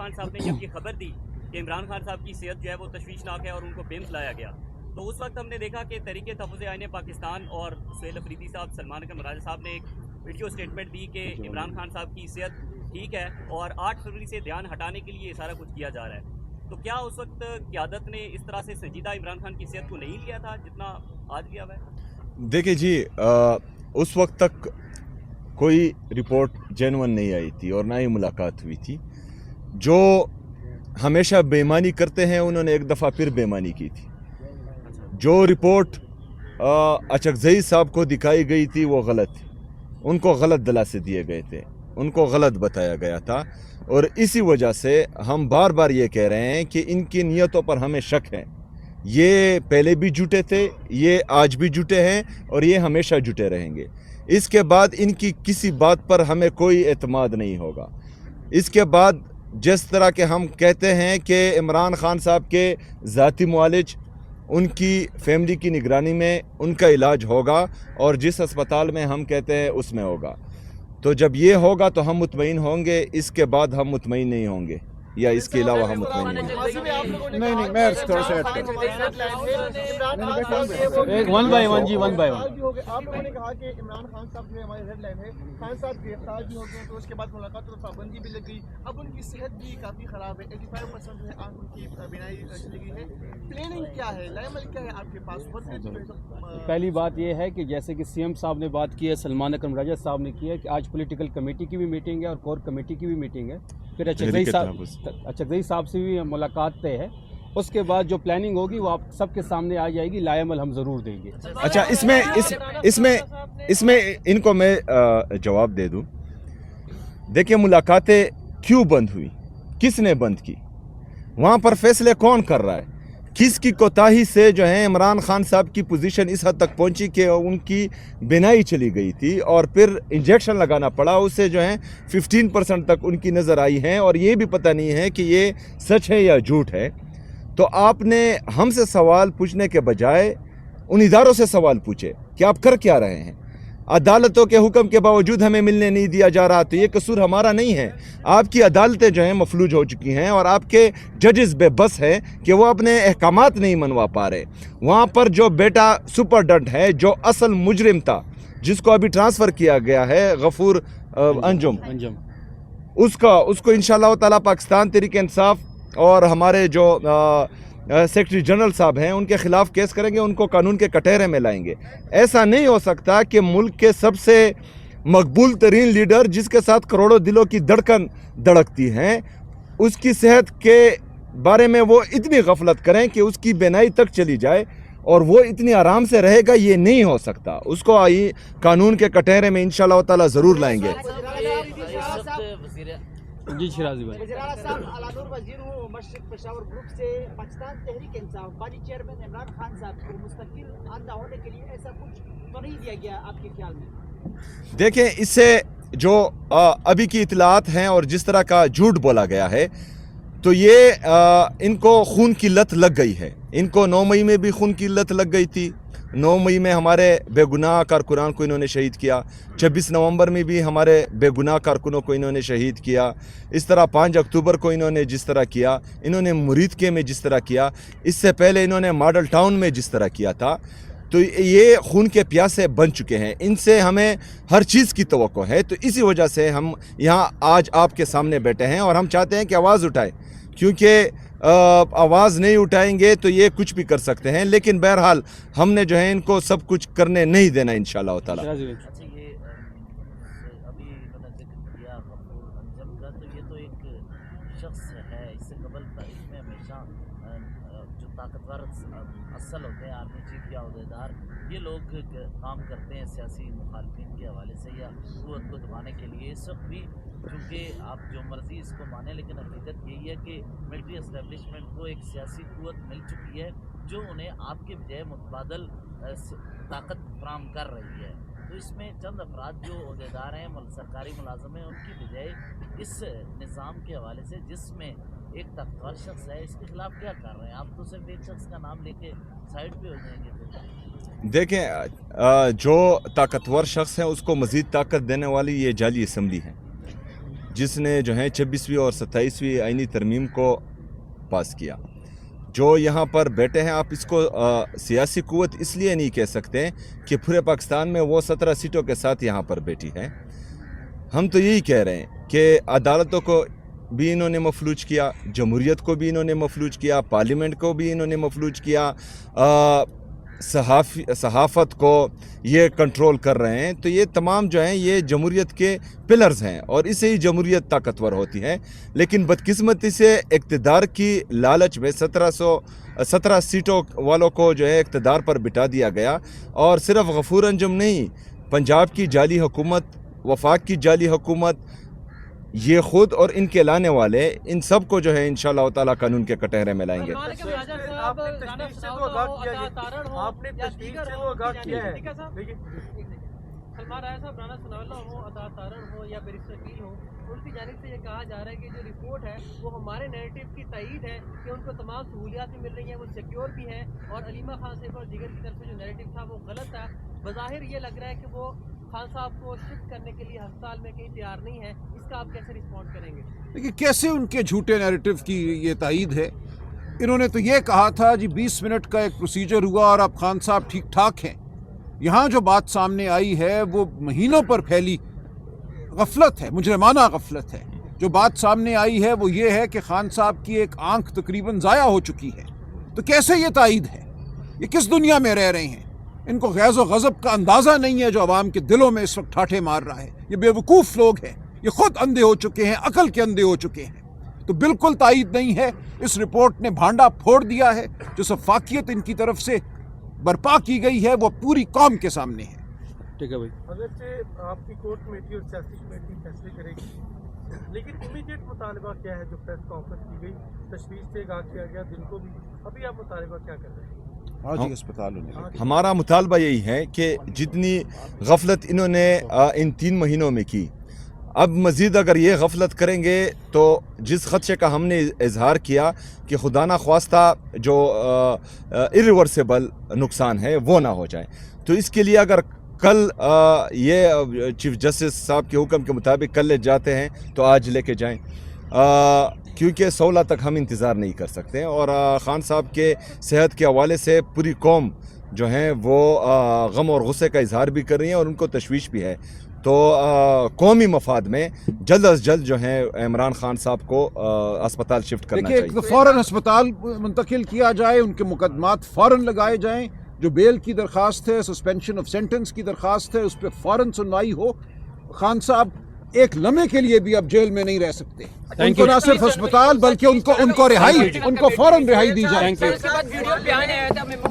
خان صاحب نے جب یہ خبر دی کہ عمران خان صاحب کی صحت جو ہے وہ تشویشناک ہے اور ان کو بیمز لایا گیا، تو اس وقت ہم نے دیکھا کہ تحریک تحفظ آئین پاکستان اور سہیل افریدی صاحب، سلمان اکرم راجہ صاحب نے ایک ویڈیو اسٹیٹمنٹ دی کہ عمران خان صاحب کی صحت ٹھیک ہے اور 8 فروری سے دھیان ہٹانے کے لیے سارا کچھ کیا جا رہا ہے۔ تو کیا اس وقت قیادت نے اس طرح سے سنجیدہ عمران خان کی صحت کو نہیں لیا تھا جتنا آج لیا ہوا ہے؟ دیکھیں جی، اس وقت تک کوئی رپورٹ جینون نہیں آئی تھی اور نہ ہی ملاقات ہوئی تھی۔ جو ہمیشہ بے ایمانی کرتے ہیں انہوں نے ایک دفعہ پھر بے ایمانی کی تھی۔ جو رپورٹ اچکزئی صاحب کو دکھائی گئی تھی وہ غلط تھی، ان کو غلط دلاسے دیے گئے تھے، ان کو غلط بتایا گیا تھا، اور اسی وجہ سے ہم بار بار یہ کہہ رہے ہیں کہ ان کی نیتوں پر ہمیں شک ہے۔ یہ پہلے بھی جھوٹے تھے، یہ آج بھی جھوٹے ہیں اور یہ ہمیشہ جھوٹے رہیں گے۔ اس کے بعد ان کی کسی بات پر ہمیں کوئی اعتماد نہیں ہوگا۔ اس کے بعد جس طرح کہ ہم کہتے ہیں کہ عمران خان صاحب کے ذاتی معالج، ان کی فیملی کی نگرانی میں ان کا علاج ہوگا، اور جس اسپتال میں ہم کہتے ہیں اس میں ہوگا۔ تو جب یہ ہوگا تو ہم مطمئن ہوں گے، اس کے بعد ہم مطمئن نہیں ہوں گے، یا اس کے علاوہ ہم مطمئن نہیں ہوں گے۔ نہیں میں تھوڑا سا ون بائی ون جی ون بائی ون۔ آپ لوگوں نے کہا کہ عمران خان صاحب جو ہماری ریڈ لائن ہے، خان صاحب گرفتار بھی ہو گئے تو اس کے بعد ملاقات پر پابندی بھی لگ گئی، اب ان کی صحت بھی کافی خراب ہے، 85% جو ہے آنکھ ان کی بینائی چلی گئی ہے۔ پلاننگ کیا ہے، لائمل کیا ہے آپ کے پاس؟ پہلی بات یہ ہے کہ جیسے کہ سی ایم صاحب نے بات کی ہے، سلمان اکرم راجہ صاحب نے کی ہے کہ آج پولیٹیکل کمیٹی کی بھی میٹنگ ہے اور کور کمیٹی کی بھی میٹنگ ہے، پھر اچکزئی صاحب سے بھی ملاقات طے ہے۔ اس کے بعد جو پلاننگ ہوگی وہ آپ سب کے سامنے آ جائے گی، لائے عمل ہم ضرور دیں گے۔ اچھا، اس میں ان کو میں جواب دے دوں۔ دیکھیں، ملاقاتیں کیوں بند ہوئی، کس نے بند کی، وہاں پر فیصلے کون کر رہا ہے، کس کی کوتاہی سے جو ہے عمران خان صاحب کی پوزیشن اس حد تک پہنچی کہ ان کی بینائی چلی گئی تھی اور پھر انجیکشن لگانا پڑا، اس سے جو ہے 15% تک ان کی نظر آئی ہیں، اور یہ بھی پتہ نہیں ہے کہ یہ سچ ہے یا جھوٹ ہے۔ تو آپ نے ہم سے سوال پوچھنے کے بجائے ان اداروں سے سوال پوچھے کہ آپ کر کیا رہے ہیں۔ عدالتوں کے حکم کے باوجود ہمیں ملنے نہیں دیا جا رہا، تو یہ قصور ہمارا نہیں ہے، آپ کی عدالتیں جو ہیں مفلوج ہو چکی ہیں، اور آپ کے ججز بے بس ہیں کہ وہ اپنے احکامات نہیں منوا پا رہے۔ وہاں پر جو بیٹا سپرڈنٹ ہے، جو اصل مجرم تھا، جس کو ابھی ٹرانسفر کیا گیا ہے، غفور انجم، اس کو انشاءاللہ تعالی پاکستان تحریک انصاف اور ہمارے جو سیکرٹری جنرل صاحب ہیں ان کے خلاف کیس کریں گے، ان کو قانون کے کٹہرے میں لائیں گے۔ ایسا نہیں ہو سکتا کہ ملک کے سب سے مقبول ترین لیڈر، جس کے ساتھ کروڑوں دلوں کی دھڑکن دھڑکتی ہیں، اس کی صحت کے بارے میں وہ اتنی غفلت کریں کہ اس کی بینائی تک چلی جائے اور وہ اتنی آرام سے رہے گا۔ یہ نہیں ہو سکتا، اس کو قانون کے کٹہرے میں انشاءاللہ تعالی ضرور لائیں گے۔ جی شرازی بھائی، وزیر صاحب علادور وزیر ہوں مشرق پشاور گروپ سے پاکستان تحریک انصاف باڈی چیئرمین عمران خان صاحب کو مستقل آندہ ہونے کے لیے ایسا کچھ تو نہیں دیا گیا آپ کے خیال میں؟ دیکھیں، اس سے جو ابھی کی اطلاعات ہیں اور جس طرح کا جھوٹ بولا گیا ہے، تو یہ ان کو خون کی لت لگ گئی ہے۔ ان کو 9 مئی میں بھی خون کی لت لگ گئی تھی، 9 مئی میں ہمارے بے گناہ کارکنان کو انہوں نے شہید کیا، 26 نومبر میں بھی ہمارے بے گناہ کارکنوں کو انہوں نے شہید کیا، اس طرح 5 اکتوبر کو انہوں نے جس طرح کیا، انہوں نے مریدکے میں جس طرح کیا، اس سے پہلے انہوں نے ماڈل ٹاؤن میں جس طرح کیا تھا۔ تو یہ خون کے پیاسے بن چکے ہیں، ان سے ہمیں ہر چیز کی توقع ہے۔ تو اسی وجہ سے ہم یہاں آج آپ کے سامنے بیٹھے ہیں اور ہم چاہتے ہیں کہ آواز اٹھائیں، کیونکہ آواز نہیں اٹھائیں گے تو یہ کچھ بھی کر سکتے ہیں، لیکن بہرحال ہم نے جو ہے ان کو سب کچھ کرنے نہیں دینا انشاءاللہ تعالی۔ اچھا، یہ ابھی میں نے ذکر کیا غفور انجم کا، تو یہ تو ایک شخص ہے، اس سے قبل تاریخ میں ہمیشہ جو طاقتور اصل ہوتے ہیں، آرمی چیف یا عہدیدار، یہ لوگ کام کرتے ہیں سیاسی مخالفین کے حوالے سے یا قوت کو دبانے کے لیے۔ اس وقت بھی چونکہ آپ جو مرضی اس کو مانیں، لیکن حقیقت یہی ہے کہ ملٹری اسٹیبلشمنٹ کو ایک سیاسی قوت مل چکی ہے جو انہیں آپ کے بجائے متبادل طاقت فراہم کر رہی ہے۔ تو اس میں چند افراد جو عہدیدار ہیں، سرکاری ملازم ہیں، ان کی بجائے اس نظام کے حوالے سے جس میں ایک طاقتور شخص ہے، اس کے خلاف کیا کر رہے ہیں آپ؟ تو صرف ایک شخص کا نام لے کے سائڈ پہ ہو جائیں گے؟ دیکھیں، جو طاقتور شخص ہے اس کو مزید طاقت دینے والی یہ جعلی اسمبلی ہے، جس نے جو ہے 26ویں اور 27ویں آئینی ترمیم کو پاس کیا. جو یہاں پر بیٹھے ہیں, آپ اس کو سیاسی قوت اس لیے نہیں کہہ سکتے کہ پورے پاکستان میں وہ 17 سیٹوں کے ساتھ یہاں پر بیٹھی ہے. ہم تو یہی کہہ رہے ہیں کہ عدالتوں کو بھی انہوں نے مفلوج کیا, جمہوریت کو بھی انہوں نے مفلوج کیا, پارلیمنٹ کو بھی انہوں نے مفلوج کیا, صحافت کو یہ کنٹرول کر رہے ہیں. تو یہ تمام جو ہیں یہ جمہوریت کے پلرز ہیں اور اس سے ہی جمہوریت طاقتور ہوتی ہے. لیکن بدقسمتی سے اقتدار کی لالچ میں 17 سیٹوں والوں کو جو ہے اقتدار پر بٹھا دیا گیا. اور صرف غفور انجم نہیں, پنجاب کی جعلی حکومت, وفاق کی جعلی حکومت, یہ خود اور ان کے لانے والے, ان سب کو جو ہے انشاءاللہ تعالیٰ قانون کے کٹہرے میں لائیں گے. سلمان راجہ صاحب رانا ثناء اللہ ہو, عطا تارڑ ہو یا بیرسٹر وکیل ہو, ان کی جانب سے یہ کہا جا رہا ہے کہ جو رپورٹ ہے وہ ہمارے نیریٹو کی تائید ہے کہ ان کو تمام سہولیات بھی مل رہی ہیں, وہ سیکیور بھی ہیں, اور علیمہ خان صاحب اور دیگر کی طرف سے جو نیریٹو تھا وہ غلط تھا. بظاہر یہ لگ رہا ہے کہ وہ خان صاحب کو شفٹ کرنے کے لیے ہسپتال میں کہیں تیار نہیں ہے. اس کا آپ کیسے رسپونڈ کریں گے؟ دیکھیے کیسے ان کے جھوٹے نیریٹو کی یہ تائید ہے. انہوں نے تو یہ کہا تھا جی 20 منٹ کا ایک پروسیجر ہوا اور اب خان صاحب ٹھیک ٹھاک ہیں. یہاں جو بات سامنے آئی ہے وہ مہینوں پر پھیلی غفلت ہے, مجرمانہ غفلت ہے. جو بات سامنے آئی ہے وہ یہ ہے کہ خان صاحب کی ایک آنکھ تقریباً ضائع ہو چکی ہے. تو کیسے یہ تائید ہے؟ یہ کس دنیا میں رہ رہے ہیں؟ ان کو غیظ و غضب کا اندازہ نہیں ہے جو عوام کے دلوں میں اس وقت ٹھاٹھے مار رہا ہے. یہ بے وقوف لوگ ہیں, یہ خود اندھے ہو چکے ہیں, عقل کے اندھے ہو چکے ہیں. تو بالکل تائید نہیں ہے. اس رپورٹ نے بھانڈا پھوڑ دیا ہے. جو شفافیت ان کی طرف سے برپا کی گئی ہے وہ پوری قوم کے سامنے ہے. ٹھیک ہے بھائی, اگرچہ آپ کی کور کمیٹی اور سیاسی کمیٹی فیصلے کرے گی, لیکن امیڈیٹ مطالبہ کیا ہے؟ جو پریس کانفرنس کی گئی, تشویش سے آگاہ کیا گیا دن کو بھی, ابھی آپ مطالبہ کیا کر رہے ہیں؟ ہمارا مطالبہ یہی ہے کہ جتنی غفلت انہوں نے ان 3 مہینوں میں کی, اب مزید اگر یہ غفلت کریں گے تو جس خدشے کا ہم نے اظہار کیا کہ خدا نہ خواستہ جو irreversible نقصان ہے وہ نہ ہو جائے, تو اس کے لیے اگر کل یہ چیف جسٹس صاحب کے حکم کے مطابق کل لے جاتے ہیں تو آج لے کے جائیں, کیونکہ 16 تک ہم انتظار نہیں کر سکتے. اور خان صاحب کے صحت کے حوالے سے پوری قوم جو ہیں وہ غم اور غصے کا اظہار بھی کر رہی ہیں اور ان کو تشویش بھی ہے. تو قومی مفاد میں جلد از جلد جو ہے عمران خان صاحب کو اسپتال شفٹ کرنا چاہیے. فوراً اسپتال منتقل کیا جائے, ان کے مقدمات فوراً لگائے جائیں. جو بیل کی درخواست ہے, سسپینشن آف سینٹنس کی درخواست ہے, اس پہ فوراً سنوائی ہو. خان صاحب ایک لمحے کے لیے بھی اب جیل میں نہیں رہ سکتے. ان کو نہ صرف اسپتال بلکہ ان کو رہائی, ان کو فوراً رہائی دی جائے.